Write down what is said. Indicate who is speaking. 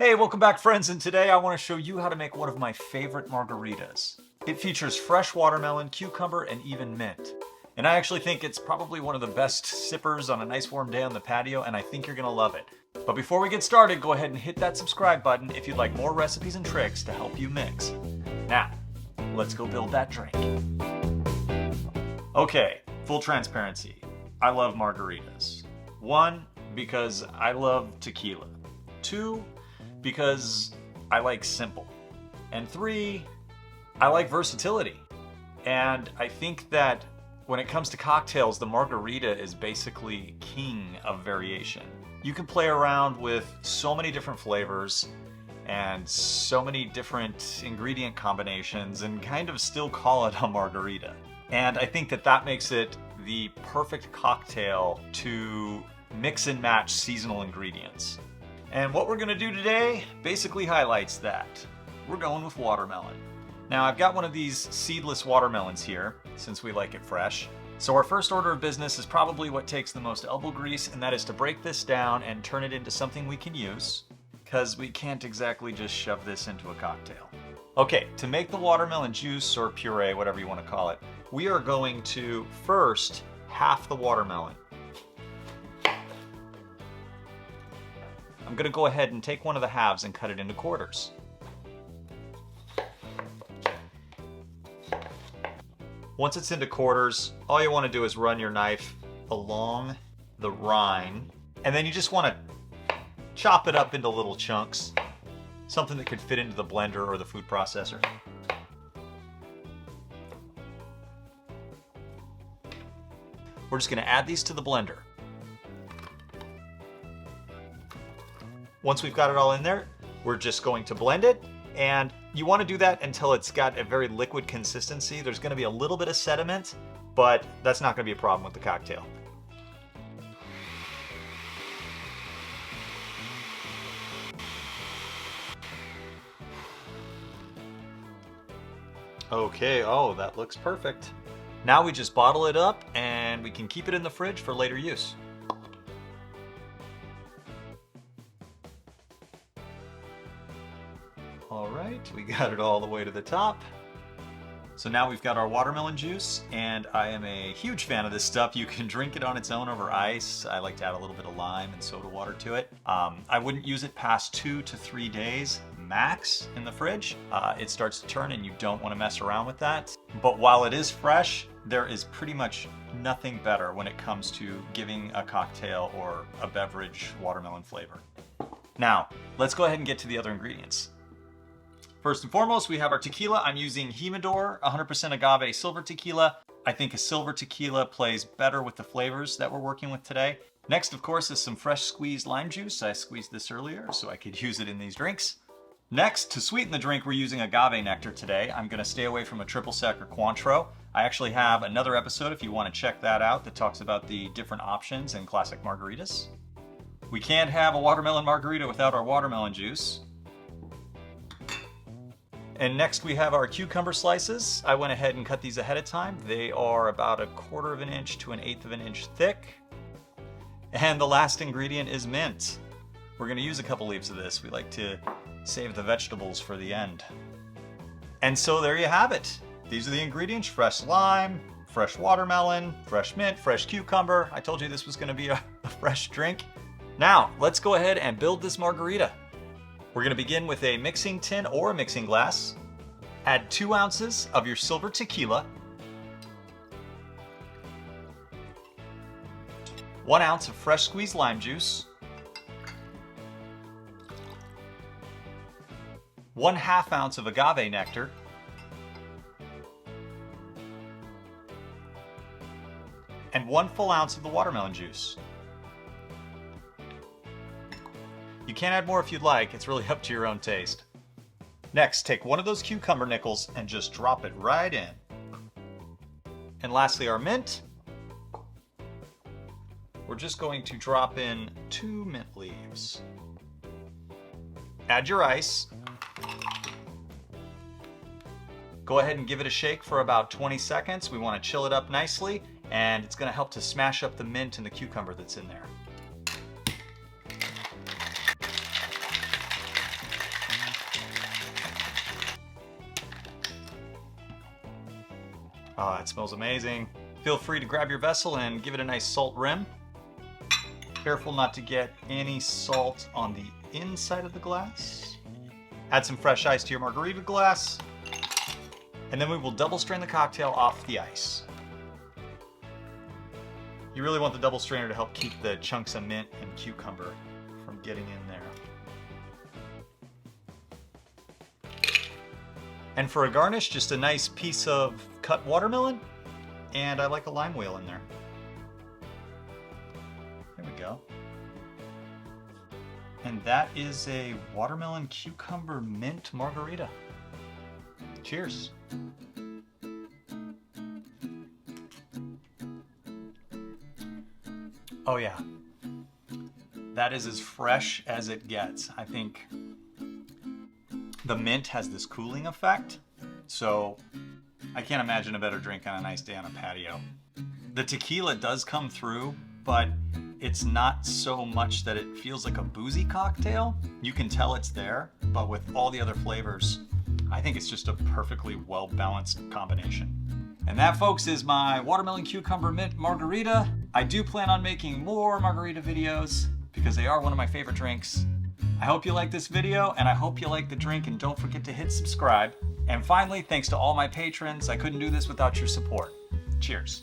Speaker 1: Hey, welcome back friends, and today I want to show you how to make one of my favorite margaritas. It features fresh watermelon, cucumber, and even mint. And I actually think it's probably one of the best sippers on a nice warm day on the patio, and I think you're gonna love it. But before we get started, go ahead and hit that subscribe button if you'd like more recipes and tricks to help you mix. Now, let's go build that drink. Okay, full transparency. I love margaritas. 1, because I love tequila. 2, because I like simple. And 3, I like versatility. And I think that when it comes to cocktails, the margarita is basically king of variation. You can play around with so many different flavors and so many different ingredient combinations and kind of still call it a margarita. And I think that that makes it the perfect cocktail to mix and match seasonal ingredients. And what we're gonna do today basically highlights that. We're going with watermelon. Now I've got one of these seedless watermelons here, since we like it fresh. So our first order of business is probably what takes the most elbow grease, and that is to break this down and turn it into something we can use, because we can't exactly just shove this into a cocktail. Okay, to make the watermelon juice or puree, whatever you want to call it, we are going to first half the watermelon. I'm going to go ahead and take one of the halves and cut it into quarters. Once it's into quarters, all you want to do is run your knife along the rind, and then you just want to chop it up into little chunks, something that could fit into the blender or the food processor. We're just going to add these to the blender. Once we've got it all in there, we're just going to blend it, and you want to do that until it's got a very liquid consistency. There's going to be a little bit of sediment, but that's not going to be a problem with the cocktail. Okay, oh, that looks perfect. Now we just bottle it up and we can keep it in the fridge for later use. All right, we got it all the way to the top. So now we've got our watermelon juice, and I am a huge fan of this stuff. You can drink it on its own over ice. I like to add a little bit of lime and soda water to it. I wouldn't use it past 2 to 3 days max in the fridge. It starts to turn and you don't want to mess around with that. But while it is fresh, there is pretty much nothing better when it comes to giving a cocktail or a beverage watermelon flavor. Now, let's go ahead and get to the other ingredients. First and foremost, we have our tequila. I'm using Humidor 100% agave silver tequila. I think a silver tequila plays better with the flavors that we're working with today. Next, of course, is some fresh squeezed lime juice. I squeezed this earlier so I could use it in these drinks. Next, to sweeten the drink, we're using Agave Nectar today. I'm gonna stay away from a triple sec or Cointreau. I actually have another episode, if you wanna check that out, that talks about the different options in classic margaritas. We can't have a watermelon margarita without our watermelon juice. And next we have our cucumber slices. I went ahead and cut these ahead of time. They are about 1/4 of an inch to 1/8 of an inch thick. And the last ingredient is mint. We're gonna use a couple leaves of this. We like to save the vegetables for the end. And so there you have it. These are the ingredients: fresh lime, fresh watermelon, fresh mint, fresh cucumber. I told you this was gonna be a fresh drink. Now, let's go ahead and build this margarita. We're going to begin with a mixing tin or a mixing glass. Add 2 ounces of your silver tequila, 1 ounce of fresh squeezed lime juice, 1/2 ounce of agave nectar, and 1 full ounce of the watermelon juice. You can add more if you'd like, it's really up to your own taste. Next, take one of those cucumber nickels and just drop it right in. And lastly, our mint. We're just going to drop in 2 mint leaves. Add your ice. Go ahead and give it a shake for about 20 seconds. We want to chill it up nicely, and it's going to help to smash up the mint and the cucumber that's in there. Oh, it smells amazing. Feel free to grab your vessel and give it a nice salt rim. Careful not to get any salt on the inside of the glass. Add some fresh ice to your margarita glass. And then we will double strain the cocktail off the ice. You really want the double strainer to help keep the chunks of mint and cucumber from getting in there. And for a garnish, just a nice piece of cut watermelon, and I like a lime wheel in there. There we go. And that is a Watermelon Cucumber Mint Margarita. Cheers. Oh yeah, that is as fresh as it gets. I think the mint has this cooling effect, so I can't imagine a better drink on a nice day on a patio. The tequila does come through, but it's not so much that it feels like a boozy cocktail. You can tell it's there, but with all the other flavors, I think it's just a perfectly well-balanced combination. And that, folks, is my Watermelon Cucumber Mint Margarita. I do plan on making more margarita videos because they are one of my favorite drinks. I hope you like this video, and I hope you like the drink, and don't forget to hit subscribe. And finally, thanks to all my patrons. I couldn't do this without your support. Cheers.